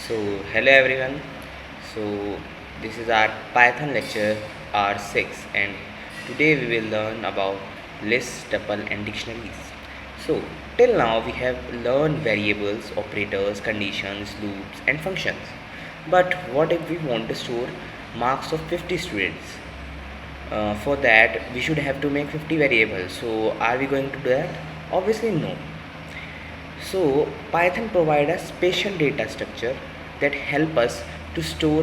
So hello everyone. So this is our Python lecture R6 and today we will learn about lists, tuple and dictionaries. So till now we have learned variables, operators, conditions, loops and functions. But what if we want to store marks of 50 students? For that we should have to make 50 variables. So are we going to do that? Obviously no. So Python provide a special data structure that help us to store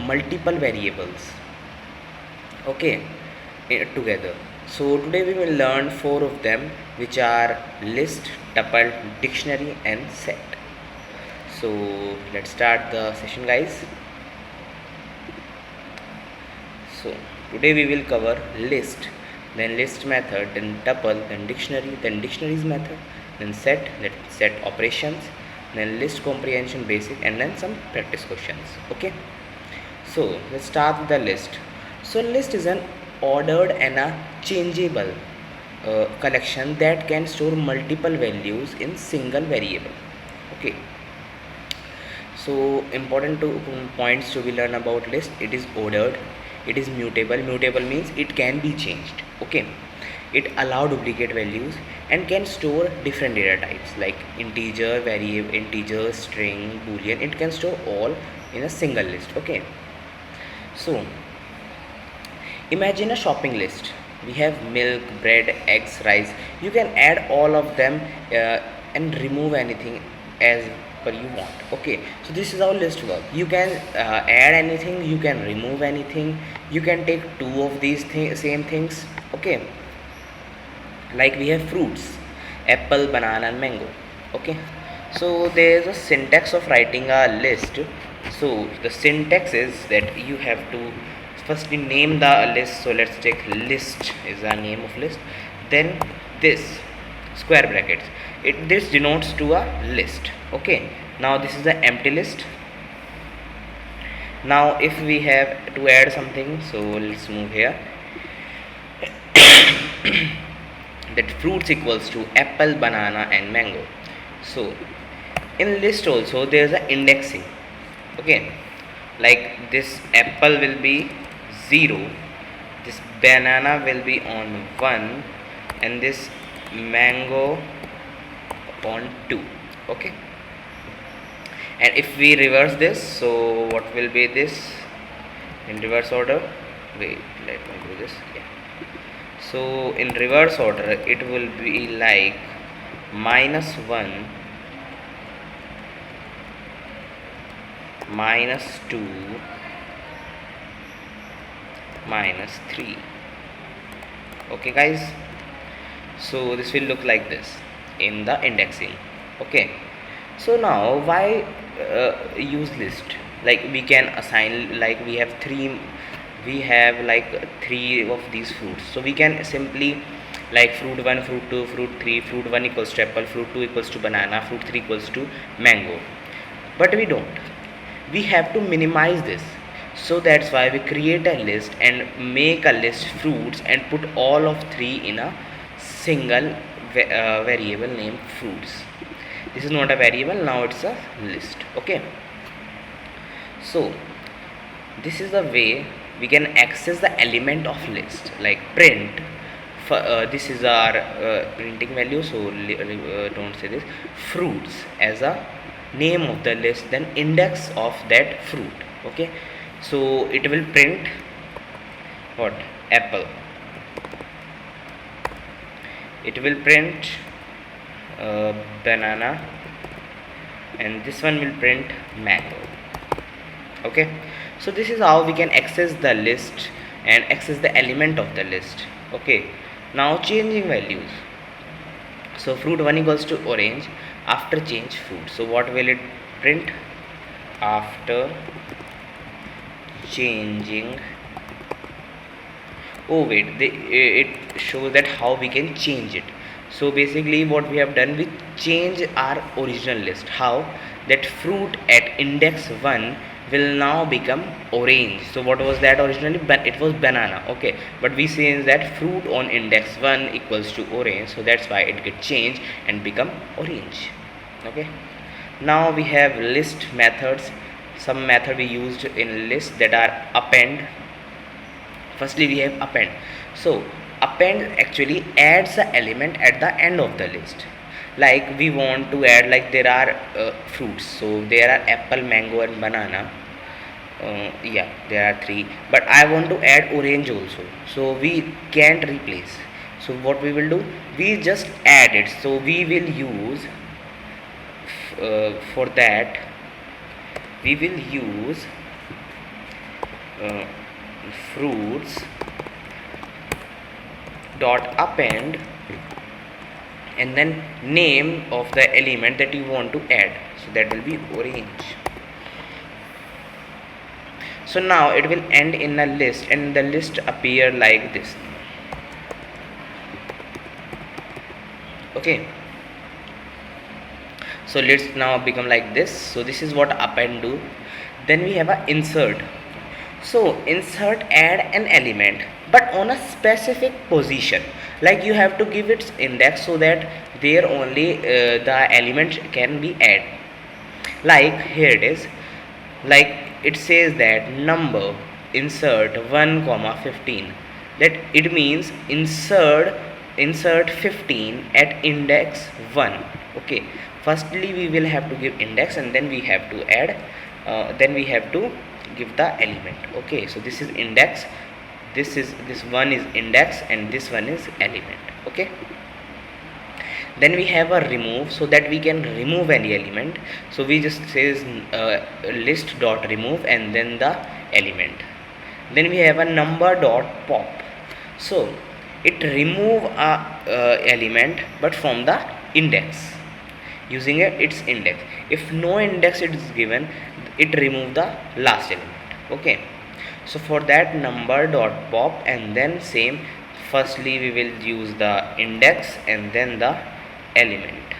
multiple variables. Okay, together. So today we will learn four of them, which are list, tuple, dictionary, and set. So let's start the session, guys. So today we will cover list, then list method, then tuple, then dictionaries method, then set, then set operations, then list comprehension basic, and then some practice questions. Okay. So let's start with the list. So list is an ordered and a changeable collection that can store multiple values in single variable. Okay. So important points to be learned about list. It is ordered, it is mutable means it can be changed. Okay, it allow duplicate values and can store different data types like integer, variable, integer, string, boolean. It can store all in a single list. Okay, so imagine a shopping list. We have milk, bread, eggs, rice. You can add all of them and remove anything as per you want. Okay, so this is how list work. You can add anything, you can remove anything, you can take two of these same things. Okay, like we have fruits, apple, banana and mango. Okay, so there is a syntax of writing a list. So the syntax is that you have to firstly name the list. So let's take list is the name of list, then this square brackets, this denotes to a list. Okay, now this is the empty list. Now if we have to add something, so let's move here. That fruits equals to apple, banana and mango. So in list also there is a indexing. Okay, like this apple will be 0, this banana will be on 1 and this mango on 2. Okay, and if we reverse this, so what will be this in reverse order? Wait, let me do this. Yeah, so in reverse order it will be like -1, -2, -3. Okay guys, so this will look like this in the indexing. Okay, so now why use list? Like we can assign, like we have like three of these fruits, so we can simply like fruit 1, fruit 2, fruit 3, fruit 1 equals to apple, fruit 2 equals to banana, fruit 3 equals to mango. But we don't, we have to minimize this. So that's why we create a list and make a list fruits and put all of three in a single variable named fruits. This is not a variable, now it's a list. Okay, so this is the way we can access the element of list, like print. This is our printing value, so don't say this, fruits as a name of the list, then index of that fruit. Okay, so it will print what? Apple. It will print banana, and this one will print mango. Okay, so this is how we can access the list and access the element of the list. Okay, now changing values. So fruit 1 equals to orange. After change fruit, so what will it print? After changing, oh wait, it shows that how we can change it. So basically what we have done, we change our original list. How? That fruit at index 1 will now become orange. So what was that originally? It was banana. Okay, but we say that fruit on index 1 equals to orange, so that's why it get changed and become orange. Okay, Now we have list methods. Some method we used in list, that are append. Firstly we have append. So append actually adds the element at the end of the list. Like we want to add, like there are fruits, so there are apple, mango and banana. Yeah, there are three, but I want to add orange also, so we can't replace. So what we will do, we just add it. So we will use for that we will use uh, fruits dot append, and then name of the element that you want to add, so that will be orange. So now it will end in a list, and the list appear like this. Okay, so let's now become like this. So this is what append do. Then we have a insert. So insert add an element, but on a specific position. Like you have to give its index, so that there only the element can be add. Like here it is, like it says that number insert 1 comma 15, that it means insert 15 at index 1. Okay, firstly we will have to give index, and then we have to add, then we have to give the element. Okay, so this is index, this one is index, and this one is element. Okay, then we have a remove, so that we can remove any element. So we just says list dot remove and then the element. Then we have a number dot pop, so it remove a element but from the index, using its index. If no index it is given, it remove the last element. Okay, so for that number dot pop, and then same, firstly we will use the index and then the element,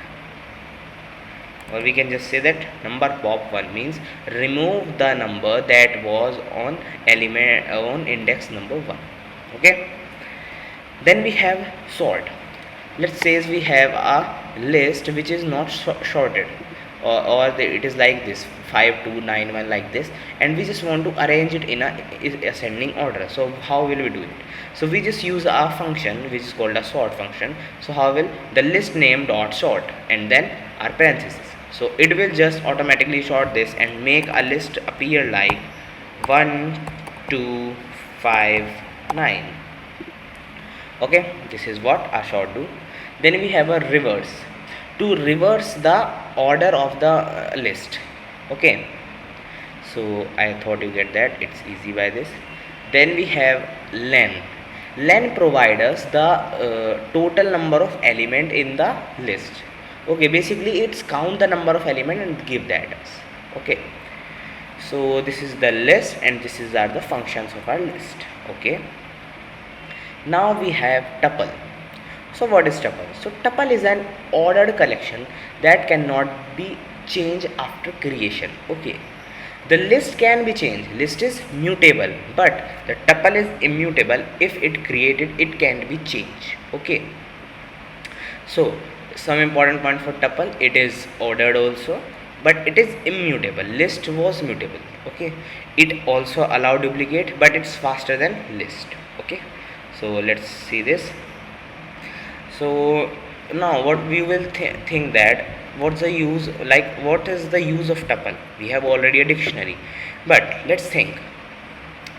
or we can just say that number pop 1 means remove the number that was on element on index number 1. Okay, then we have sort. Let's say we have a list which is not sorted, or it is like this 5291 like this, and we just want to arrange it in a ascending order. So how will we do it? So we just use a function which is called a sort function. So how will the list name dot sort, and then our parenthesis. So it will just automatically sort this and make a list appear like 1 2 5 9. Okay, this is what a sort do. Then we have a reverse, to reverse the order of the list. Okay, so I thought you get that, it's easy by this. Then we have len. Len provides us the total number of element in the list. Okay, basically it's count the number of element and give that as. Okay, so this is the list, and this is are the functions of our list. Okay, now we have tuple. So what is tuple? So tuple is an ordered collection that cannot be changed after creation. Okay, the list can be changed, list is mutable, but the tuple is immutable. If it created, it can be changed. Okay, so some important point for tuple, it is ordered also, but it is immutable. List was mutable. Okay, it also allow duplicate, but it's faster than list. Okay, so let's see this. So now what we will think that what's the use, like what is the use of tuple? We have already a dictionary, but let's think.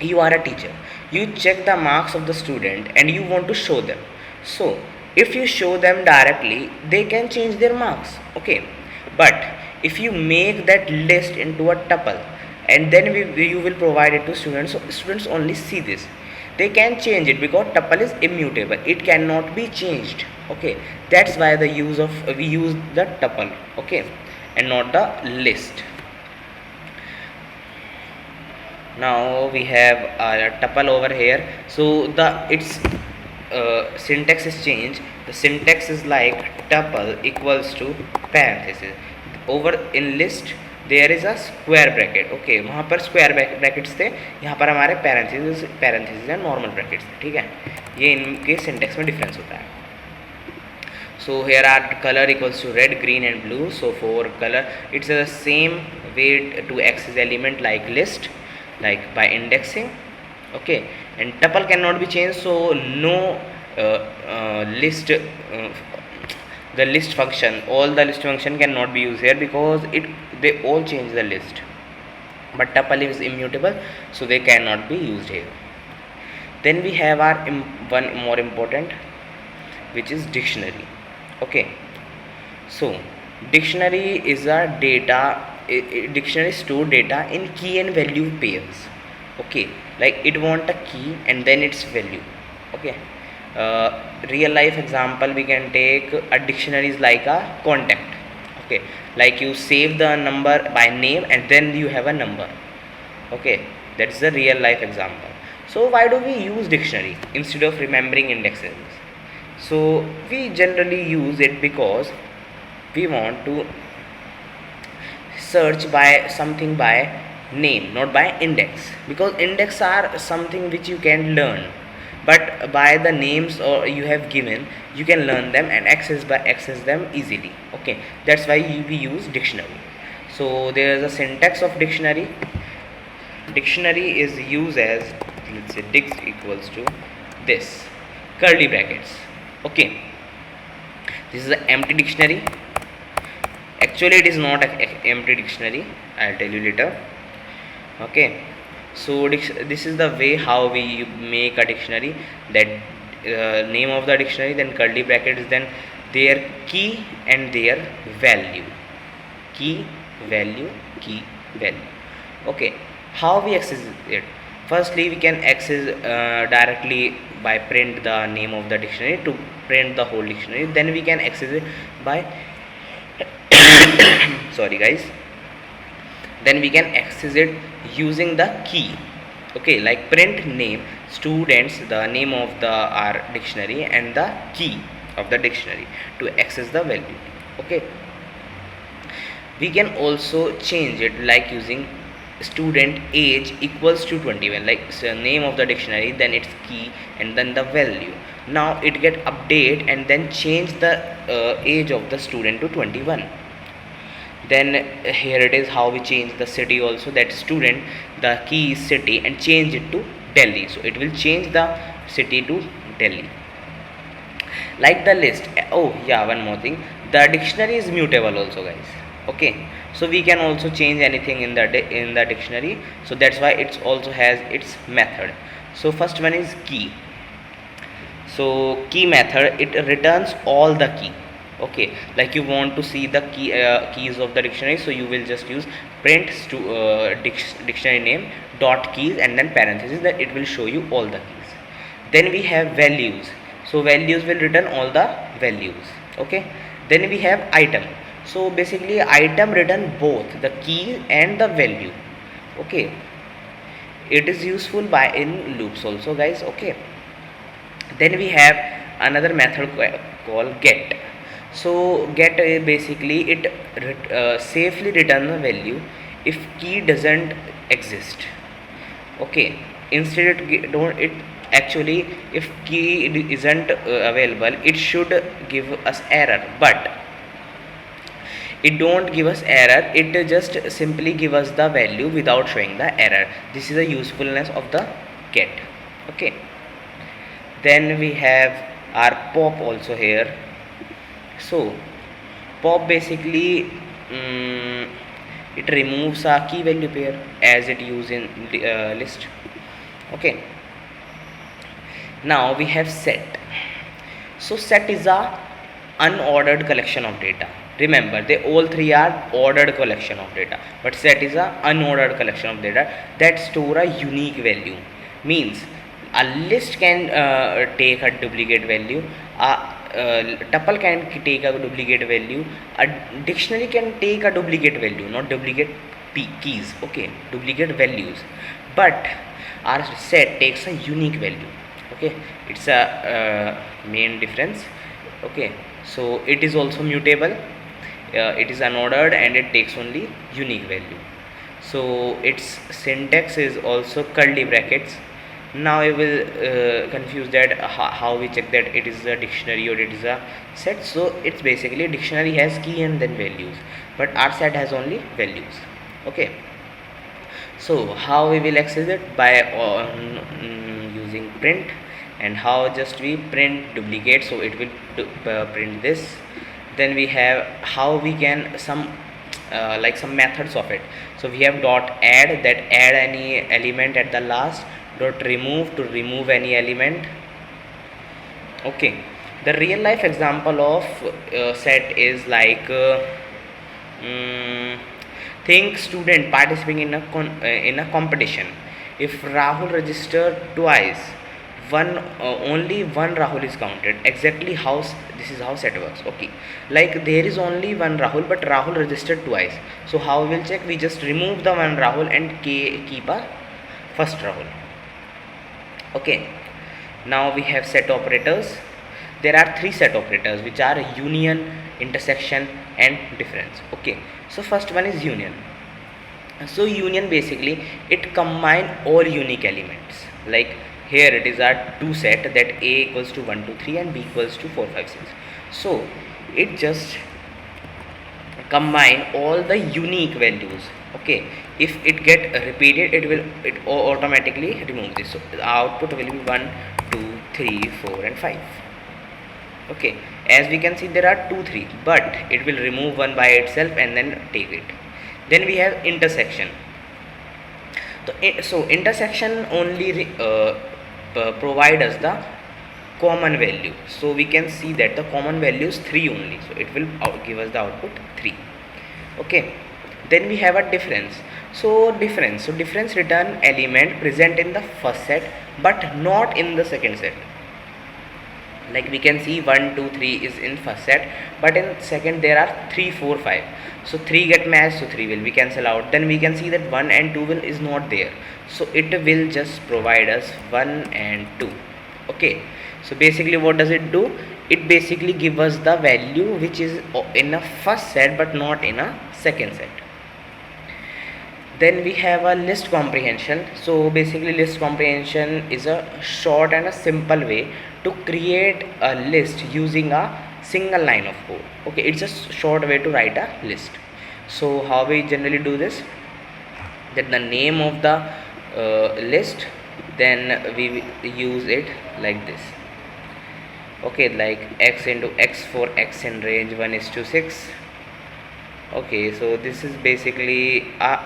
You are a teacher, you check the marks of the student and you want to show them. So if you show them directly, they can change their marks. Okay, but if you make that list into a tuple and then you will provide it to students, so students only see this, they can change it because tuple is immutable, it cannot be changed. Okay, that's why the use of we use the tuple. Okay, and not the list. Now we have a tuple over here, so the its syntax is changed. The syntax is like tuple equals to parenthesis. Over in list there is a square bracket. Okay, वहाँ पर square brackets थे, यहाँ पर हमारे parenthesis या normal brackets थे. ठीक है, ये इनके सिंटेक्स में डिफरेंस होता है. So here are color equals to red, green and blue. So for color it's the same way to access element like list, like by indexing. Okay, and tuple cannot be changed, so no list the list function, all the list function cannot be used here because they all change the list, but tuple is immutable, so they cannot be used here. Then we have our one more important, which is dictionary. Okay, so dictionary is a data, dictionary store data in key and value pairs. Okay, like it want a key and then its value. Okay, real life example we can take a dictionary is like a contact. Okay, like you save the number by name and then you have a number. Okay, that's the real life example. So why do we use dictionary instead of remembering indexes? So we generally use it because we want to search by something by name, not by index, because index are something which you can learn, but by the names or you have given, you can learn them and access them easily. Okay, that's why we use dictionary. So there is a syntax of dictionary. Dictionary is used as, let's say, dix equals to this curly brackets. Okay, this is an empty dictionary. Actually it is not an empty dictionary, I'll tell you later. Okay, so this is the way how we make a dictionary, that name of the dictionary, then curly brackets, then their key and their value. Key, value, key, value. Okay, how we access it? Firstly, we can access directly by print the name of the dictionary to print the whole dictionary. Then we can access it by sorry guys, then we can access it using the key. Okay, like print name students, the name of the our dictionary and the key of the dictionary to access the value. Okay, we can also change it like using student age equals to 21, like so name of the dictionary, then its key and then the value. Now it get update and then change the age of the student to 21. Then here it is how we change the city also, that student, the key is city and change it to Delhi, so it will change the city to Delhi. Like the list, oh yeah, one more thing, the dictionary is mutable also guys. Okay, so we can also change anything in the dictionary, so that's why it also has its method. So first one is key. So key method, it returns all the key. Okay, like you want to see the keys of the dictionary, so you will just use print to dictionary name dot keys and then parenthesis, that it will show you all the keys. Then we have values, so values will return all the values. Okay, then we have item, so basically item return both the key and the value. Okay, it is useful by in loops also guys. Okay, then we have another method called get. So get basically it safely return the value if key doesn't exist. Okay, instead it actually, if key isn't available, it should give us error, but it don't give us error, it just simply give us the value without showing the error. This is the usefulness of the get. Okay, then we have our pop also here. So pop basically it removes a key value pair as it used in the list. Okay, now we have set. So set is a unordered collection of data. Remember, they all three are ordered collection of data, but set is a unordered collection of data that store a unique value. Means a list can take a duplicate value, a tuple can take a duplicate value, a dictionary can take a duplicate value, not duplicate keys. Okay, duplicate values, but our set takes a unique value. Okay, it's a main difference. Okay, so it is also mutable, it is unordered and it takes only unique value. So its syntax is also curly brackets. Now I will confuse that how we check that it is a dictionary or it is a set. So it's basically dictionary has key and then values, but our set has only values. Okay, so how we will access it? By using print. And how just we print duplicate, so it will print this. Then we have how we can some like some methods of it. So we have dot add, that add any element at the last. Dot remove, to remove any element. Okay, the real life example of set is like mm, think student participating in a competition. If Rahul registered twice, one only one Rahul is counted. Exactly how this is how set works. Okay, like there is only one Rahul, but Rahul registered twice. So how we will check? We just remove the one Rahul and keep a first Rahul. Okay, now we have set operators. There are three set operators, which are union, intersection and difference. Okay, so first one is union. So union basically it combine all unique elements. Like here it is our two set, that a equals to 1 2 3 and b equals to 4 5 6. So it just combine all the unique values. Okay, if it get repeated, it automatically remove this. So the output will be 1 2 3 4 and 5. Okay, as we can see there are 2 3, but it will remove one by itself and then take it. Then we have intersection. So intersection only provide us the common value. So we can see that the common value is 3 only, so it will give us the output 3. Okay, then we have a difference. So difference return element present in the first set but not in the second set. Like we can see 1 2 3 is in first set, but in second there are 3 4 5. So 3 get matched, so 3 will be cancel out. Then we can see that 1 and 2 is not there, so it will just provide us 1 and 2. Okay, so basically what does it do? It basically give us the value which is in a first set but not in a second set. Then we have a list comprehension. So basically list comprehension is a short and a simple way to create a list using a single line of code. Okay, it's a short way to write a list. So how we generally do this? That the name of the list, then we use it like this. Okay, like x into x for x in range 1:6. Okay, so this is basically a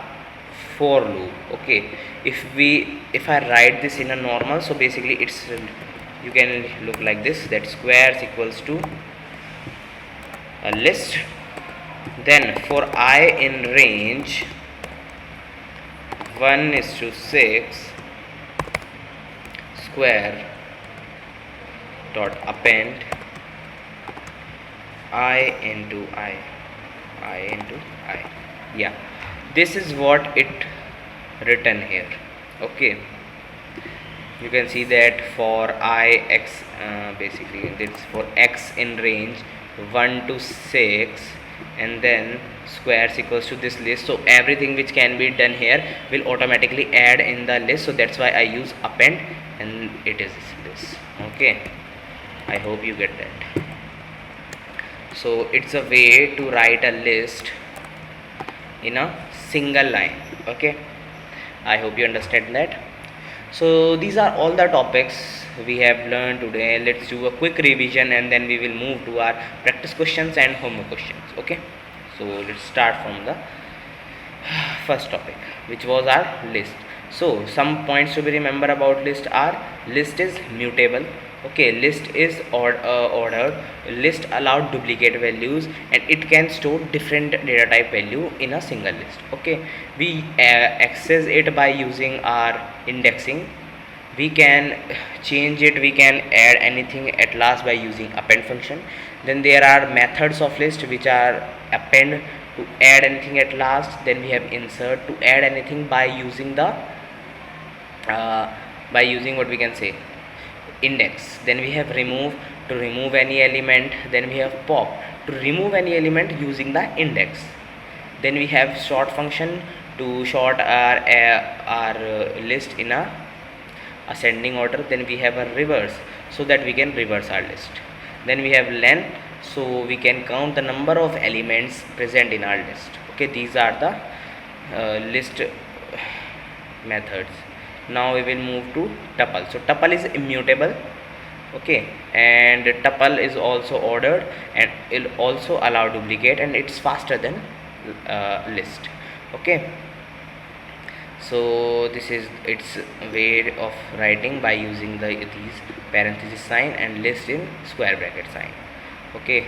for loop. Okay, if I write this in a normal, so basically it's you can look like this, that squares equals to a list. Then for I in range 1:6 square dot append I into I into I. Yeah, this is what it written here. Okay, you can see that for I x basically this for x in range 1 to 6 and then squares equals to this list. So everything which can be done here will automatically add in the list, so that's why I use append and it is this. Okay, I hope you get that. So it's a way to write a list in a single line. Okay, I hope you understand that. So these are all the topics we have learned today. Let's do a quick revision and then we will move to our practice questions and homework questions. Okay, so let's start from the first topic, which was our list. So some points to be remember about list are: list is mutable. Okay, list is ordered. List allowed duplicate values and it can store different data type value in a single list. Okay, we access it by using our indexing. We can change it, we can add anything at last by using append function. Then there are methods of list, which are append to add anything at last. Then we have insert to add anything by using the what we can say, index. Then we have remove to remove any element. Then we have pop to remove any element using the index. Then we have sort function to sort our list in a ascending order. Then we have a reverse, so that we can reverse our list. Then we have length, so we can count the number of elements present in our list. Okay, these are the list methods. Now we will move to tuple. So tuple is immutable, okay, and tuple is also ordered, and it will also allow duplicate, and it's faster than list. Okay, so this is its way of writing by using these parenthesis sign and list in square bracket sign. Okay,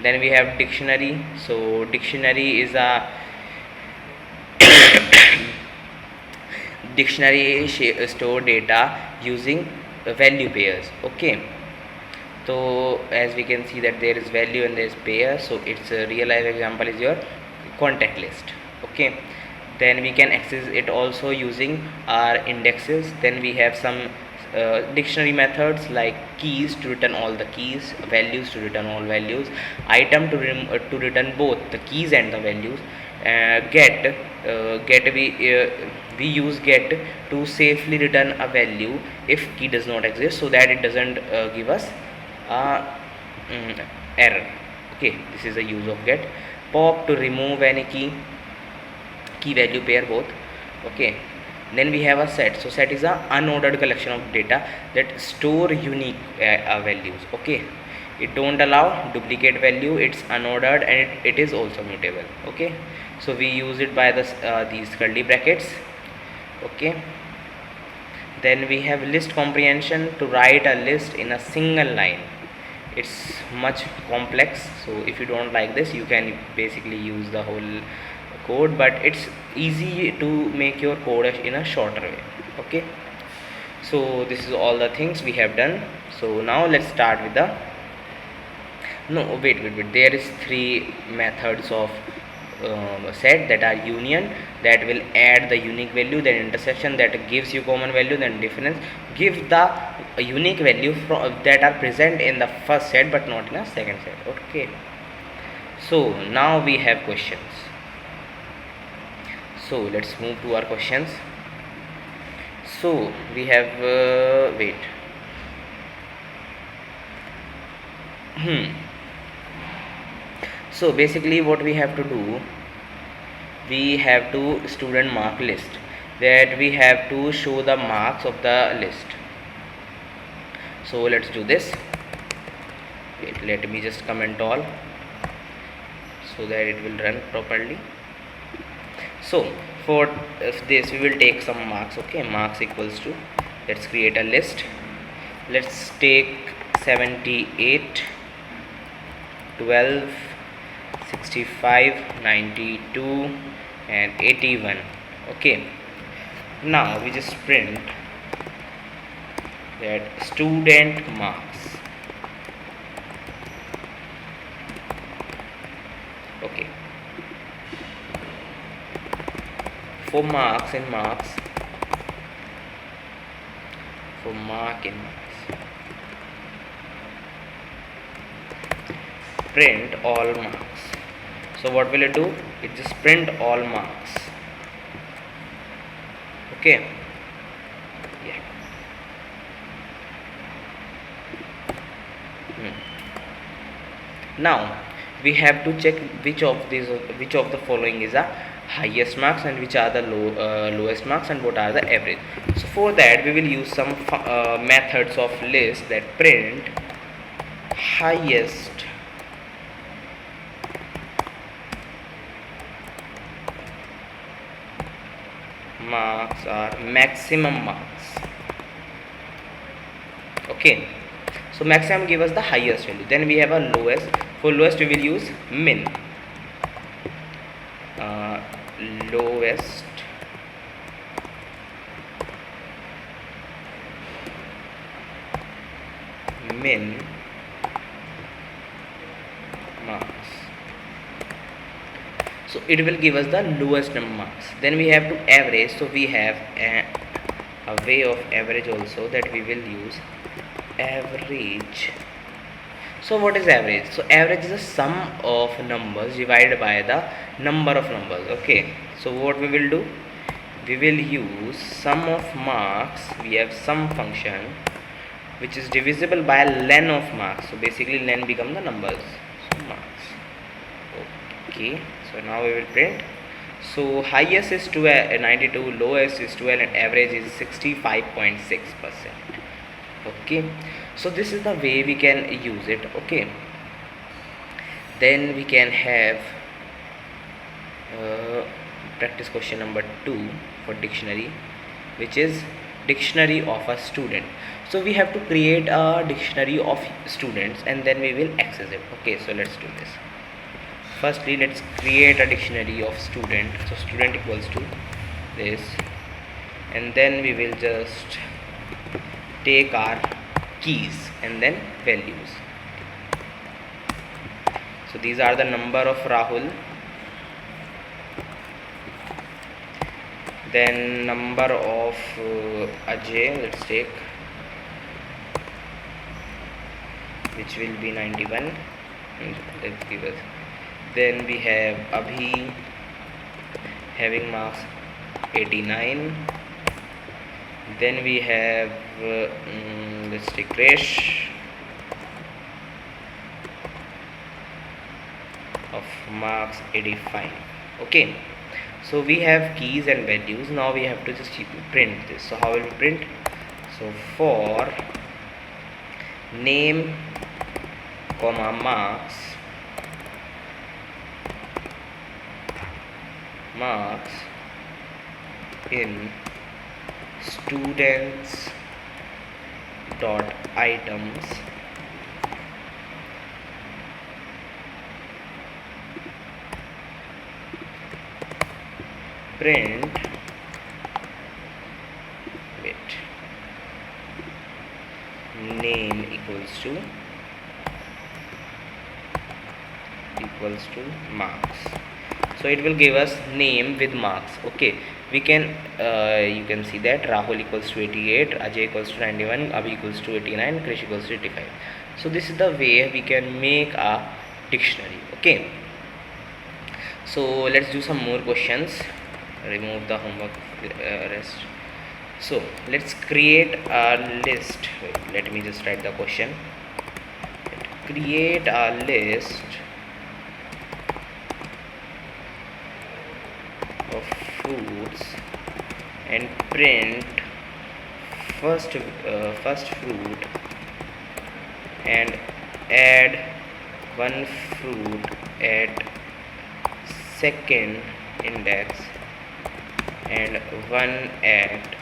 then we have dictionary. So dictionary is a dictionary store data using value pairs. Okay, so as we can see that there is value and there is pair, so its a real life example is your contact list. Okay, then we can access it also using our indexes. Then we have some dictionary methods like keys to return all the keys, values to return all values, item to return both the keys and the values. Get we use get to safely return a value if key does not exist, so that it doesn't give us error. Okay, this is the use of get. Pop to remove any key value pair both. Okay, then we have a set. So set is a unordered collection of data that store unique values. Okay, it don't allow duplicate value, it's unordered, and it is also mutable. Okay, so we use it by this these curly brackets. Okay, then we have list comprehension, to write a list in a single line. It's much complex, so if you don't like this, you can basically use the whole code, but it's easy to make your code in a shorter way. Okay, so this is all the things we have done. So now let's start with the wait, there is 3 methods of set, that are union, that will add the unique value, then intersection, that gives you common value, then difference, give the unique value from that are present in the first set but not in a second set. Okay, so now we have questions. So let's move to our questions. So we have so basically what we have to do, we have to student mark list, that we have to show the marks of the list. So let's do this. Wait, let me just comment all so that it will run properly. So for this we will take some marks. Okay, marks equals to, let's create a list. Let's take 78, 12, 65, 92 and 81. Okay, now we just print that student marks. Okay, for marks in marks, for mark in marks, print all marks. So what will it do? It just print all marks. Okay, yeah. Now we have to check which of the following is the highest marks and which are the lowest marks and what are the average. So for that we will use some methods of list, that print highest marks are maximum marks. Okay, so maximum give us the highest value. Then we have a lowest. For lowest we will use min. Lowest min marks. So it will give us the lowest number marks. Then we have to average. So we have a way of average also, that we will use average. So what is average? So average is the sum of numbers divided by the number of numbers. Okay, so what we will do, we will use sum of marks. We have sum function which is divisible by len of marks. So basically len become the numbers, so marks. Okay, so now we will print. So highest is 92, lowest is 12, and average is 65.6%. okay, so this is the way we can use it. Okay, then we can have practice question number 2 for dictionary, which is dictionary of a student. So we have to create a dictionary of students and then we will access it. Okay, so let's do this. Firstly, let's create a dictionary of student. So student equals to this, and then we will just take our keys and then values. So these are the number of Rahul, then number of Ajay, let's take, which will be 91. Let's give us. Then we have Abhi having marks 89. Then we have let's take Krish of marks 85. Okay, so we have keys and values. Now we have to just print this. So how will we print? So for name comma marks in students dot items print name equals to marks. So it will give us name with marks. Okay, we can you can see that Rahul equals to 88, Ajay equals to 91, Abhi equals to 89, Krish equals to 85. So this is the way we can make a dictionary. Okay, so let's do some more questions. Remove the homework rest. So let's create a list. Wait, let me just write the question. Create a list of fruits and print first fruit and add one fruit at second index and one at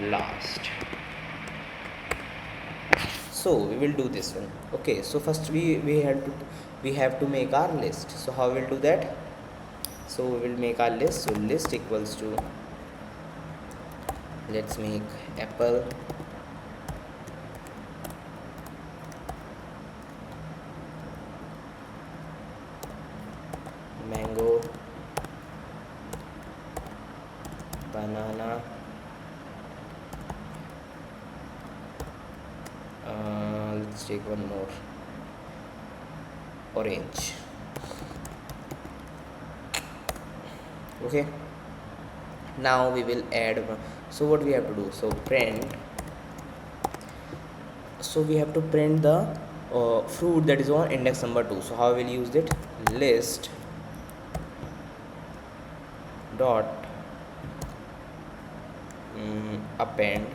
last. So we will do this one. Okay, so first we have to make our list. So how we will do that? So we will make our list. So list equals to, let's make apple, mango, banana, let's take one more, orange. Okay, now we will add one. So what we have to do? So print. So we have to print the fruit that is on index number 2. So how we will use it? List dot append.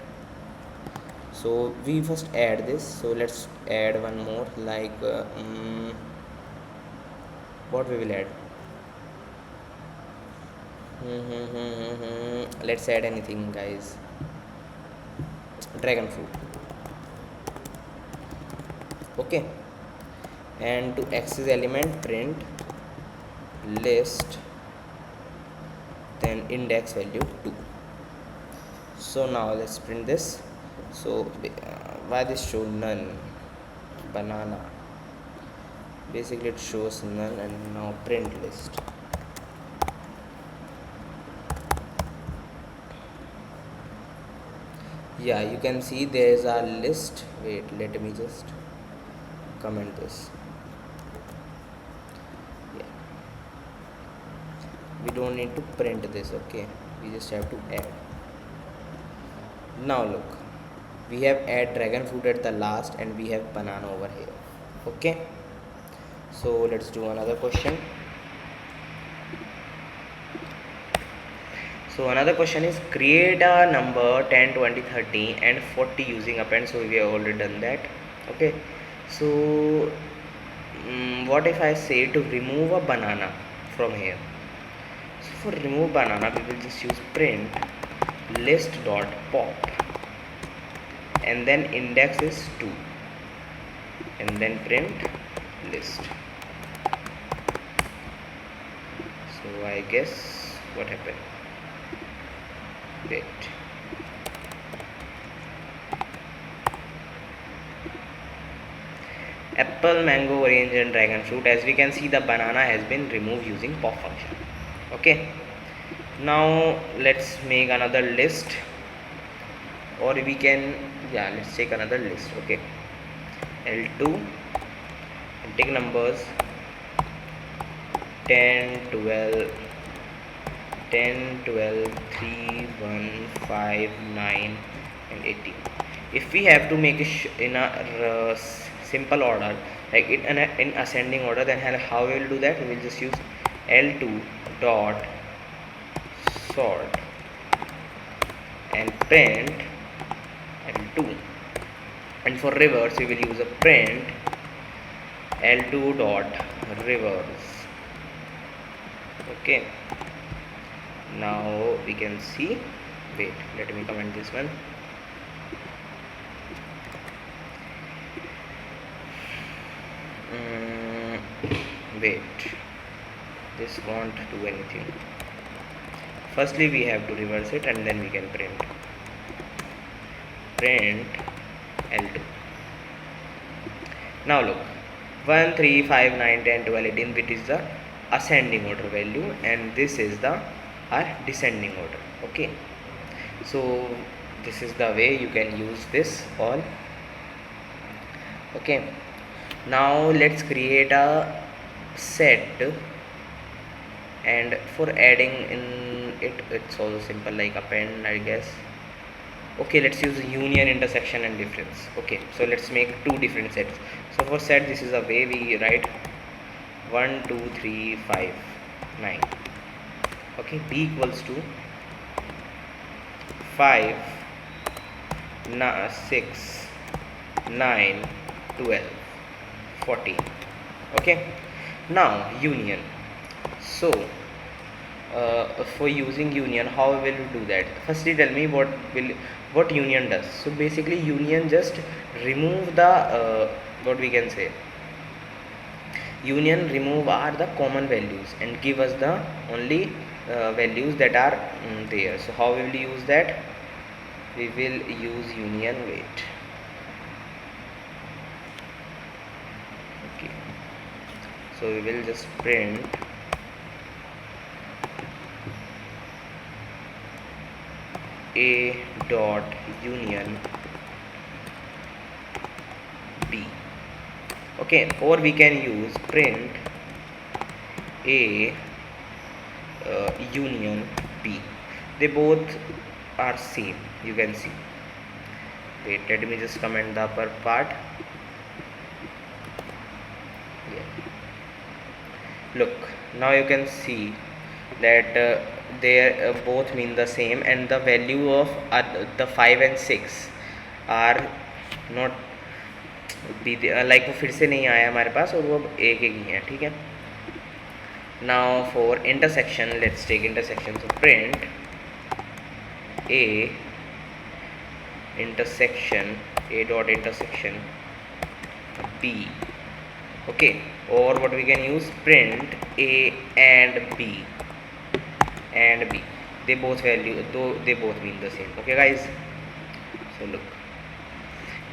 So we first add this. So let's add one more, like what we will add? Let's add anything, guys. Dragon fruit. Okay, and to access element, print list then index value 2. So now let's print this. So why this show none? Banana, basically it shows none. And now print list. Yeah, you can see there is a list. Wait, let me just comment this. Yeah, we don't need to print this. Okay, we just have to add. Now look, we have add dragon fruit at the last and we have banana over here. Okay, so let's do another question. So another question is create a number 10, 20, 30 and 40 using append. So we have already done that. Okay, so what if I say to remove a banana from here? So for remove banana we will just use print list dot pop and then index is 2 and then print list. So I guess what happened? Wait. Apple, mango, orange and dragon fruit. As we can see, the banana has been removed using pop function. Okay. Now let's make another list, or we can, yeah, let's take another list. Okay. L2 and take numbers 10, 12, 10, 12, 3, 1, 5, 9 and 18. If we have to make it in a simple order, like in ascending order, then how we will do that? We will just use L2 dot sort and print L2, and for reverse we will use a print L2 dot reverse. Okay, now we can see, wait, let me comment this one. Wait, this won't do anything. Firstly we have to reverse it and then we can print L2. Now look, 1, 3, 5, 9, 10, 12, 18, which is the ascending order value, and this is the our descending order. Okay, so this is the way you can use this all. Okay, now let's create a set, and for adding in it's also simple like append, I guess. Okay, let's use union, intersection and difference. Okay, so let's make two different sets. So for set, this is the way we write 1, 2, 3, 5, 9. Okay, b equals to 5, 6, 9, 12, 14. Okay, now union. So for using union, how will you do that? Firstly tell me what union does. So basically union just remove the what we can say, union remove are the common values and give us the only values that are there. So how will we use that? We will use union, wait, okay, so we will just print A dot union B. Okay, or we can use print A union B. They both are same, you can see. Wait, let me just comment the upper part. Yeah. Look, now you can see that they both mean the same, and the value of the 5 and 6 are not like वो फिर से नहीं आया हमारे पास और वो एक एक ही है. ठीक है. Now for intersection, let's take intersection. So print A intersection, A dot intersection B. Okay, or what we can use, print A and B and B. They both value, though they both mean the same. Okay guys, so look,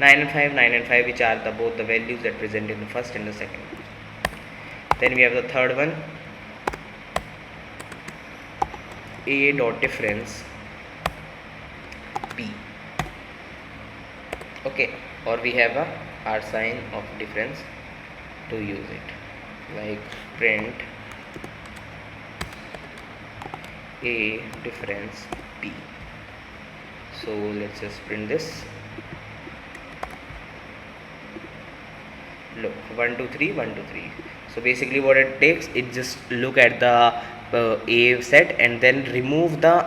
9 and 5, 9 and 5, which are the both the values that present in the first and the second. Then we have the third one, A dot difference B. Okay, or we have a R sign of difference to use it, like print A difference B. So let's just print this. Look, 1 2 3 1 2 3. So basically what it takes, it just look at the A set and then remove the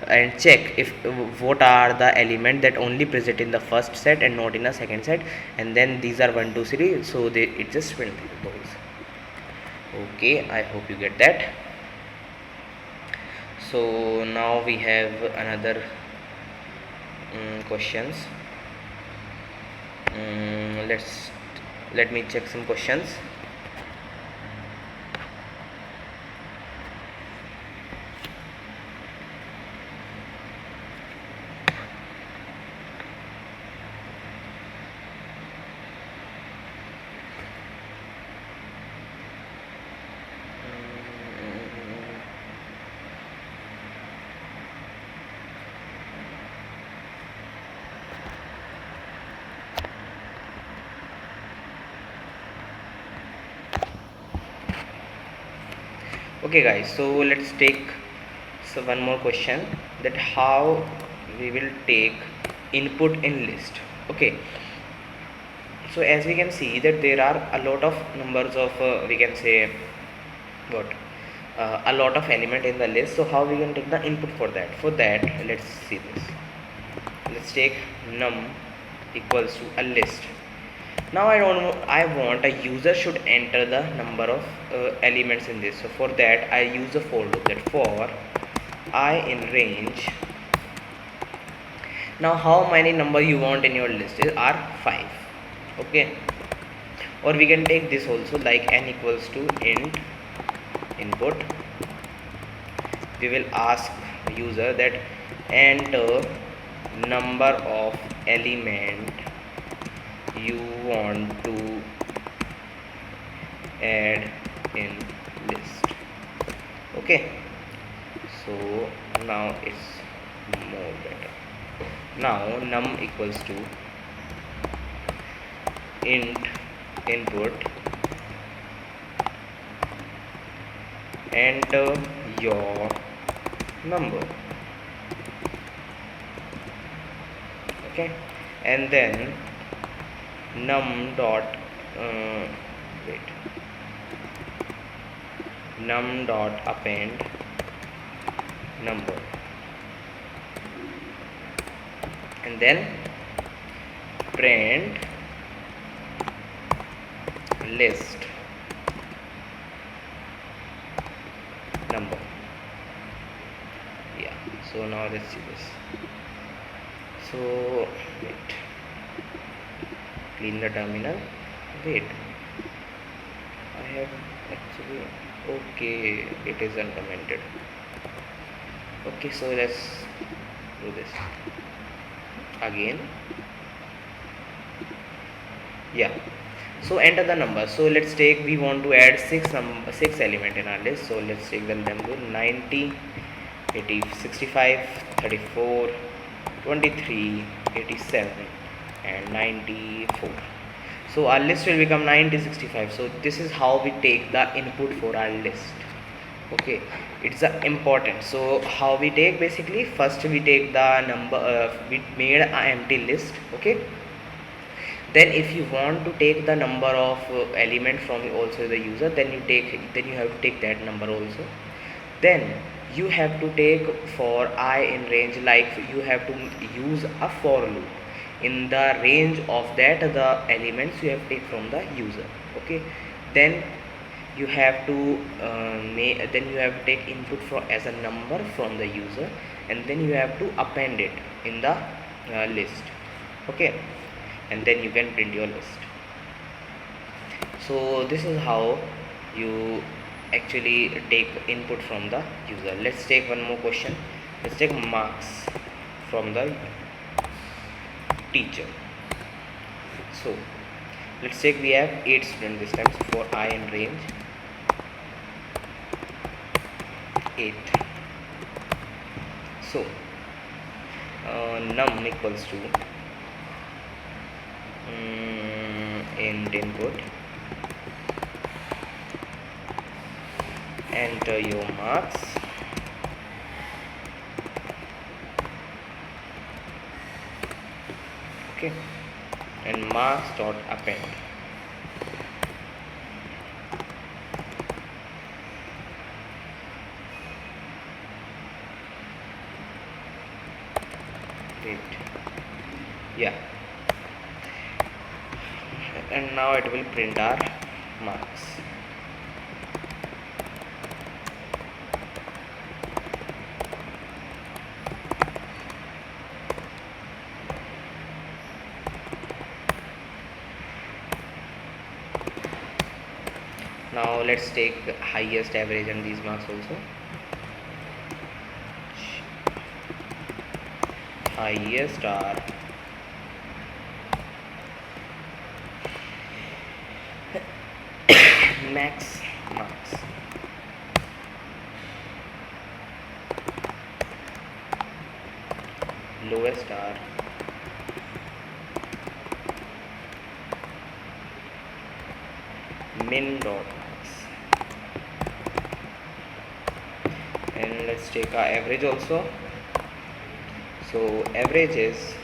and check if what are the element that only present in the first set and not in the second set, and then these are 1 2 3, so they it just print those. Okay, I hope you get that. So now we have another questions. Let me check some questions. Okay guys, so let's take one more question, that how we will take input in list. Okay, so as we can see that there are a lot of numbers of we can say what a lot of element in the list. So how we can take the input for that? For that, let's see this. Let's take num equals to a list. Now I want a user should enter the number of elements in this. So for that I use a for loop, that for I in range. Now how many number you want in your list are 5. Okay, or we can take this also, like n equals to int input. We will ask user that enter number of element you want to add in list. Okay, so now it's more better. Now num equals to int input, enter your number. Okay, and then num dot num dot append number, and then print list number. Yeah, so now let's see this. So wait, clean the terminal. Wait, I have actually, okay, it is uncommented. Okay, so let's do this again. Yeah, so enter the number. So let's take, we want to add 6 element in our list. So let's take the number 90, 80, 65, 34, 23, 87 and 94. So our list will become 90, 65. So this is how we take the input for our list. Okay, it's important. So how we take, basically first we take the number, we made an empty list. Okay, then if you want to take the number of element from also the user, then you have to take that number also. Then you have to take for I in range, like you have to use a for loop in the range of that the elements you have take from the user. Okay, then you have to take input for as a number from the user, and then you have to append it in the list. Okay, and then you can print your list. So this is how you actually take input from the user. Let's take one more question. Let's take marks from the teacher. So let's take, we have 8 students this time. So for I in range 8. So num equals to int input, enter your marks, Okay, and marks dot append. Wait, yeah, and now it will print our marks. Now let's take highest, average, and these marks also. Highest are max marks. Lowest are min dot marks. And let's take our average also. So average is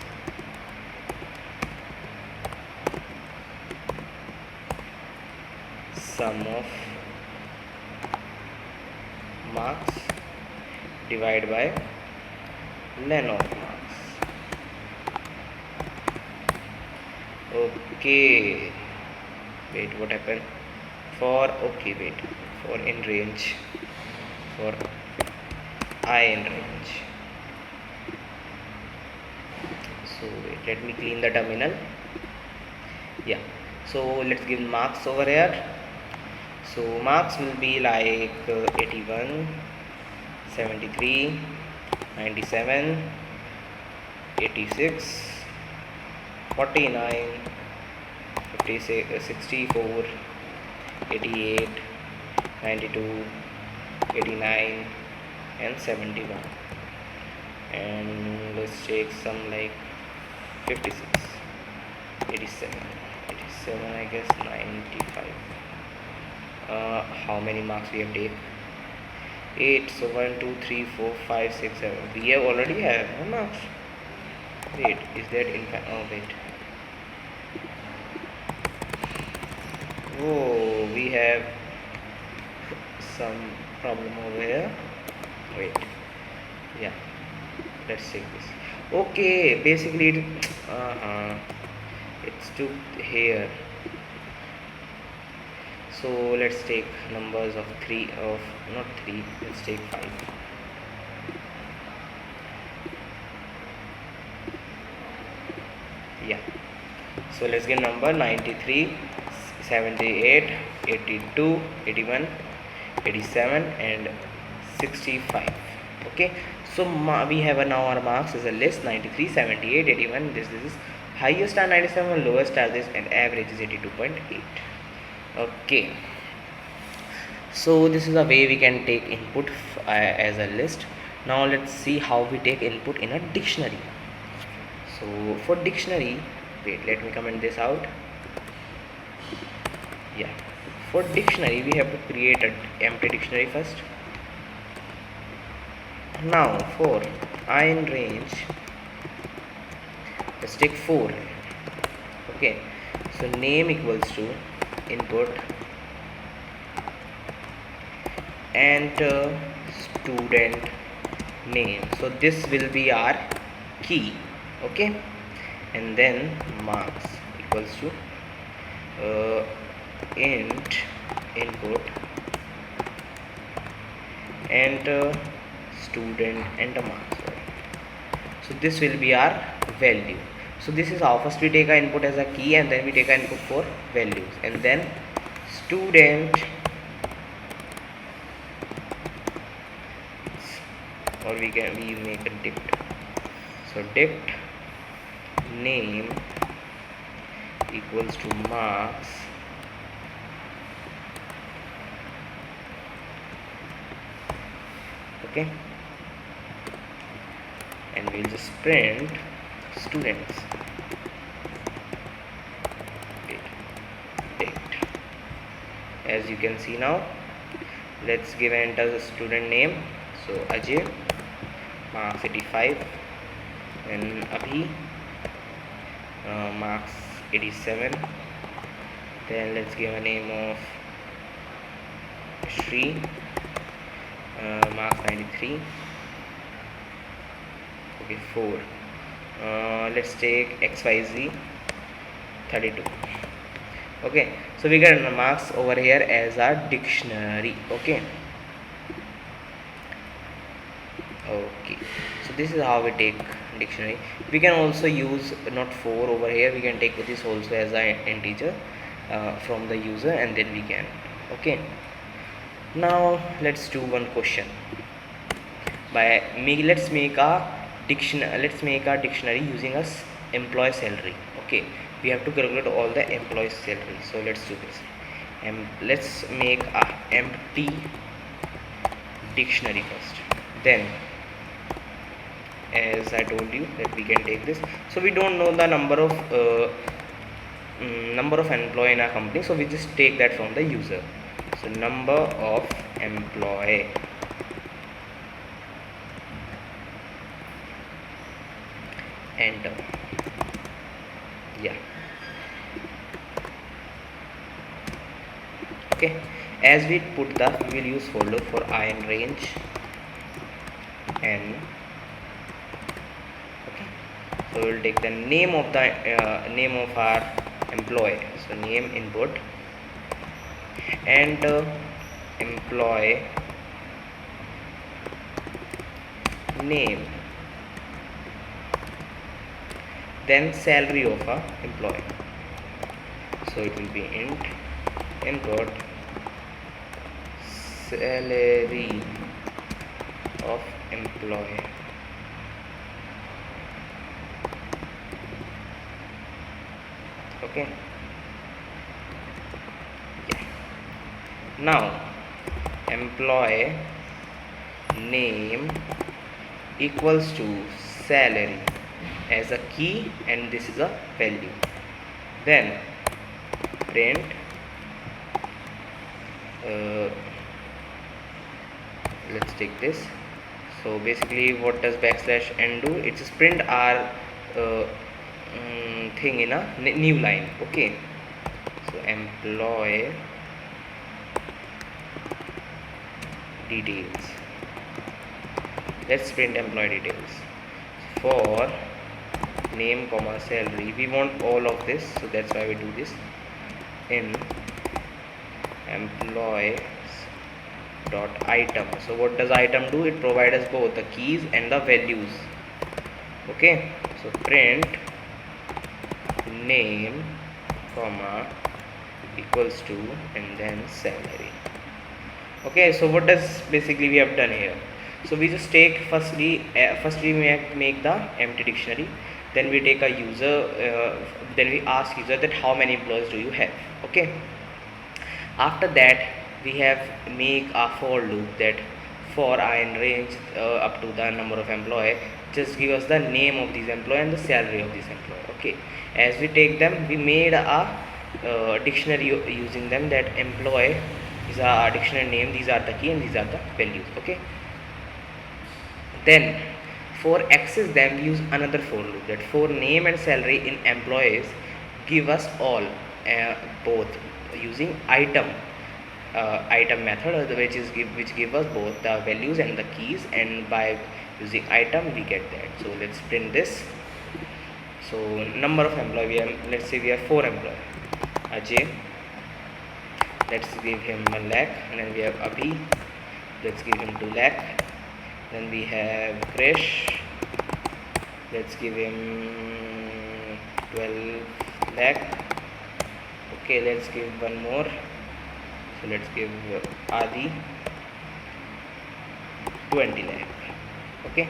sum of marks divided by len of marks. Okay, wait, what happened? For okay, wait, for in range, for I in range. So wait, let me clean the terminal. Yeah, so let's give marks over here. So marks will be like 81, 73, 97, 86, 49, 56, 64, 88, 92, 89, and 71. And let's take some like 56, 87, 87, I guess 95. How many marks we have taken? 8. So 1, 2, 3, 4, 5, 6, 7. We have already have no marks. Wait, is that in fact? Oh wait. Oh, we have some problem over here. Wait. Yeah. Let's check this. Okay, basically it's to here. So let's take numbers of 3 of not 3, let's take 5. Yeah, so let's get number 93, 78, 82, 81, 87, and 65. Okay, so we have now our marks as a list: 93, 78, 81. This is highest are 97, lowest are this, and average is 82.8. Okay, so this is a way we can take input as a list. Now let's see how we take input in a dictionary. So for dictionary, wait, let me comment this out. Yeah, for dictionary we have to create an empty dictionary first. Now for I in range, let's take 4. Okay, so name equals to input enter student name. So this will be our key. Okay, and then marks equals to int input enter student enter marks. So this will be our value. So this is how first we take our input as a key, and then we take our input for values, and then student, or we make a dict. So dict name equals to marks okay, and we'll just print students dict. As you can see now, let's give enter the student name. So Ajay, marks 85, and Abhi, marks 87. Then let's give a name of Shri, marks 93. Okay, 4. Let's take XYZ 32. Okay, so we get marks over here as our dictionary. Okay, so this is how we take dictionary. We can also use not 4 over here, we can take this also as an integer from the user, and then we can. Okay, now let's do one question. Let's make a dictionary using a employee salary. Okay, we have to calculate all the employee salary, so let's do this. And let's make a empty dictionary first. Then, as I told you, that we can take this. So we don't know the number of employee in our company, so we just take that from the user. So number of employee, enter. Yeah. Okay, as we put the, we will use folder for iron range n. Okay, so we will take the name of the name of our employee. So name input, and employee name, then salary of a employee. So it will be int input salary of employee. Okay, yeah. Now employee name equals to salary as a key, and this is a value. Then print let's take this. So basically what does \n do? It just print our thing in a new line. Okay, so employee details, let's print employee details. For name comma salary, we want all of this, so that's why we do this in employees dot item. So what does item do? It provides us both the keys and the values. Okay, so print name comma equals to, and then salary. Okay, so what does basically we have done here? So we just take firstly we make the empty dictionary, then we take a user, then we ask user that how many employees do you have. Okay, after that we have make a for loop that for in range up to the number of employee, just give us the name of these employee and the salary of this employee. Okay, as we take them, we made a dictionary using them, that employee is a dictionary name, these are the key and these are the values. Okay, then for access them, we use another for loop that for name and salary in employees give us all both using item method, which give us both the values and the keys, and by using item we get that. So let's print this. So number of employee, let's say we have 4 employee. Ajay, let's give him 1 lakh, and then we have Abhi, let's give him 2 lakh. Then we have Krish, let's give him 12 lakh. Okay, let's give one more. So let's give Adi 20 lakh. Okay,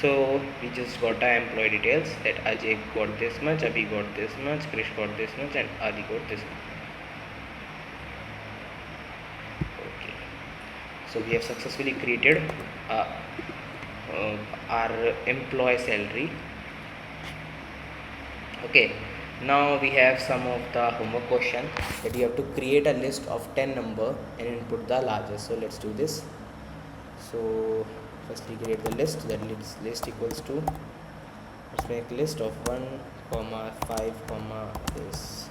so we just got our employee details, that Ajay got this much, Abhi got this much, Krish got this much, and Adi got this much. Okay, so we have successfully created our employee salary. Okay, now we have some of the homework question, that you have to create a list of 10 number and input the largest. So let's do this. So firstly create the list, that list equals to let's make list of 1 comma 5 comma this.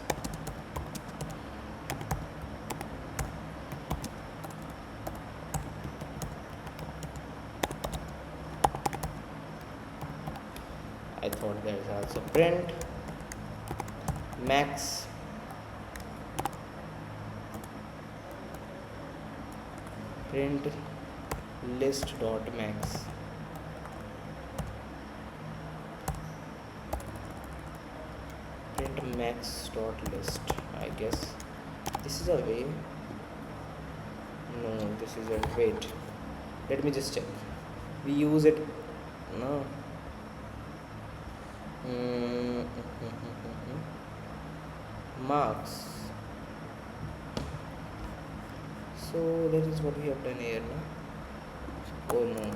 I thought there is also print max print list dot max. Print max dot list. I guess this is a way. No, this is a wait. Let me just check. We use it. No. Marks. So that is what we have done here. No? Oh no.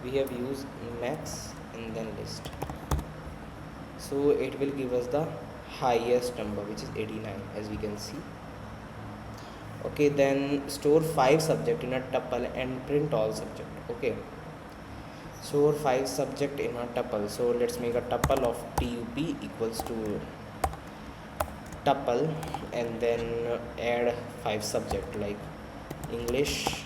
We have used max and then list. So it will give us the highest number, which is 89, as we can see. Okay, then store 5 subject in a tuple and print all subject. Okay, store 5 subject in a tuple. So let's make a tuple of tup equals to tuple and then add 5 subject like English,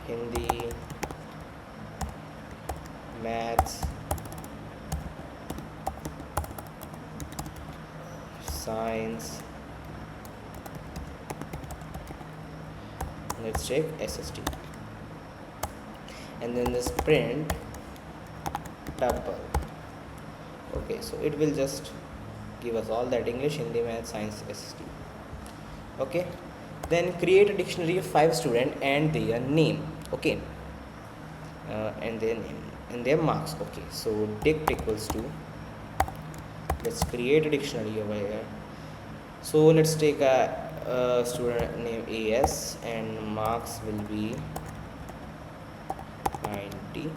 Hindi, maths, science, let's check SST, and then this print tuple. Okay, so it will just give us all that English, Hindi, math, science, SST. Okay, then create a dictionary of 5 students and their name. Okay, and their name and their marks. Okay, so dict equals to, let's create a dictionary over here. So let's take a student name AS and marks will be 90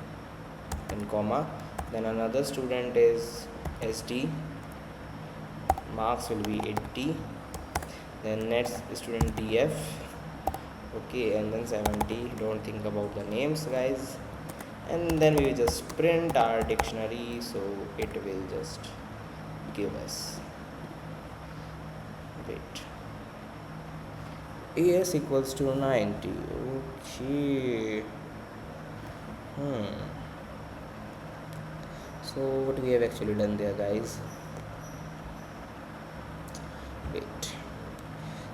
and comma, then another student is SD, marks will be 80, then next student DF, okay, and then 70. Don't think about the names, guys, and then we will just print our dictionary, so it will just give us, wait, AS equals to 90. Okay. So what we have actually done there, guys, wait,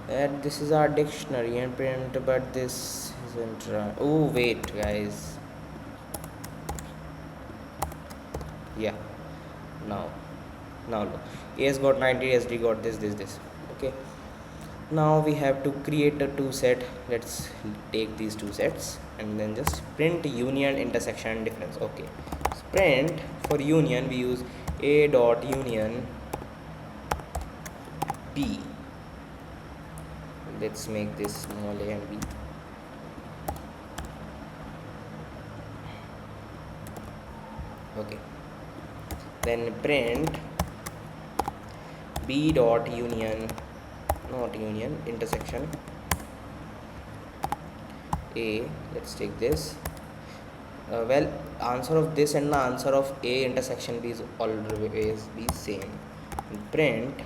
and this is our dictionary and print, but this isn't right. Oh wait, guys, yeah, now look, AS got 90, SD got this. Okay, now we have to create a 2 set. Let's take these 2 sets and then just print union, intersection and difference. Okay, so print for union we use a dot union b. Let's make this small a and b. Okay, then print b dot union, not union, intersection a. Let's take this. Well, answer of this and the answer of a intersection b is always be same. Print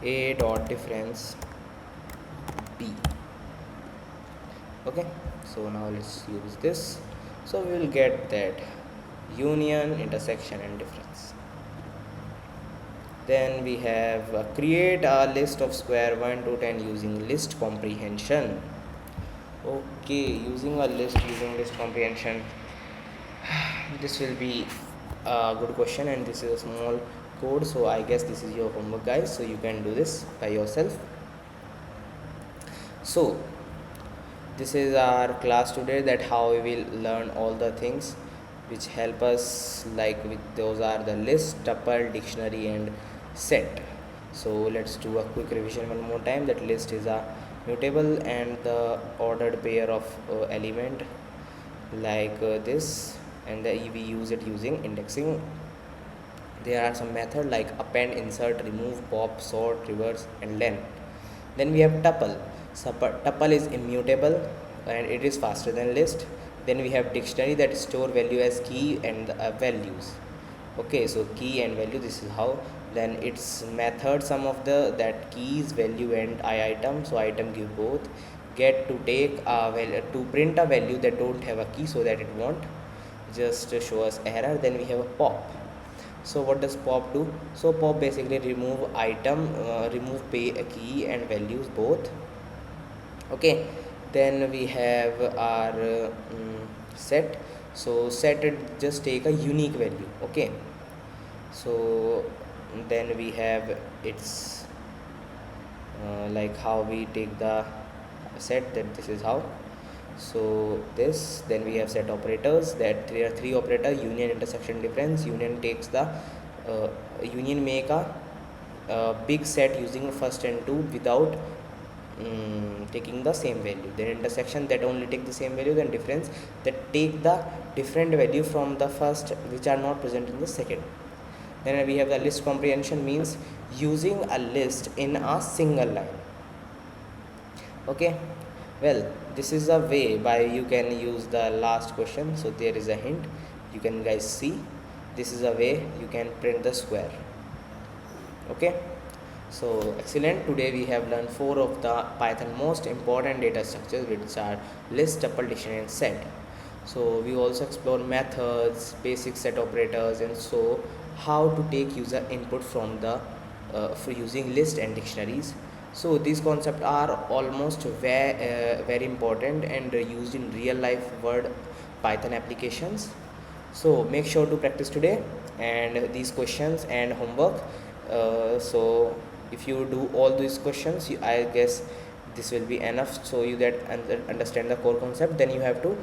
a dot difference b. Okay, so now let's use this. So we will get that union, intersection and difference. Then we have create a list of square 1 to 10 using list comprehension. Okay, using list comprehension, this will be a good question, and this is a small code, so I guess this is your homework, guys, so you can do this by yourself. So this is our class today, that how we will learn all the things which help us, like with those are the list, tuple, dictionary and set. So let's do a quick revision one more time. That list is a mutable and the ordered pair of element like this, and we use it using indexing. There are some method like append, insert, remove, pop, sort, reverse and length. Then we have tuple. So tuple is immutable and it is faster than list. Then we have dictionary that store value as key and values. Okay, so key and value, this is how. Then its method, some of the that keys, value and item. So item give both. Get to take a value, to print a value that don't have a key so that it won't just show us error. Then we have a pop. So what does pop do? So pop basically remove item, remove pay a key and values both. Okay, then we have our set. So set it just take a unique value. Okay, so then we have its like how we take the set, that this is how. So this, then we have set operators, that there are three operator: union, intersection, difference. Union takes the union make a big set using first and two without taking the same value. Then intersection, that only take the same value. Then difference, that take the different value from the first which are not present in the second. Then we have the list comprehension, means using a list in a single line. Okay, well, this is a way by you can use the last question. So there is a hint, you can guys see, this is a way you can print the square. Okay, so excellent. Today we have learned 4 of the Python most important data structures, which are list, tuple, dictionary and set. So we also explore methods, basic set operators, and so how to take user input from the for using list and dictionaries. So these concepts are almost very important and used in real life word Python applications. So make sure to practice today and these questions and homework. So if you do all these questions, I guess this will be enough so you get understand the core concept. Then you have to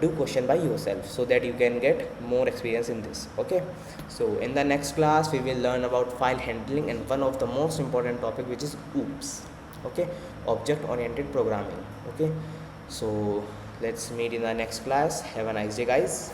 do question by yourself so that you can get more experience in this. Okay, so in the next class we will learn about file handling and one of the most important topic, which is OOPS. Okay, object oriented programming. Okay, so let's meet in the next class. Have a nice day, guys.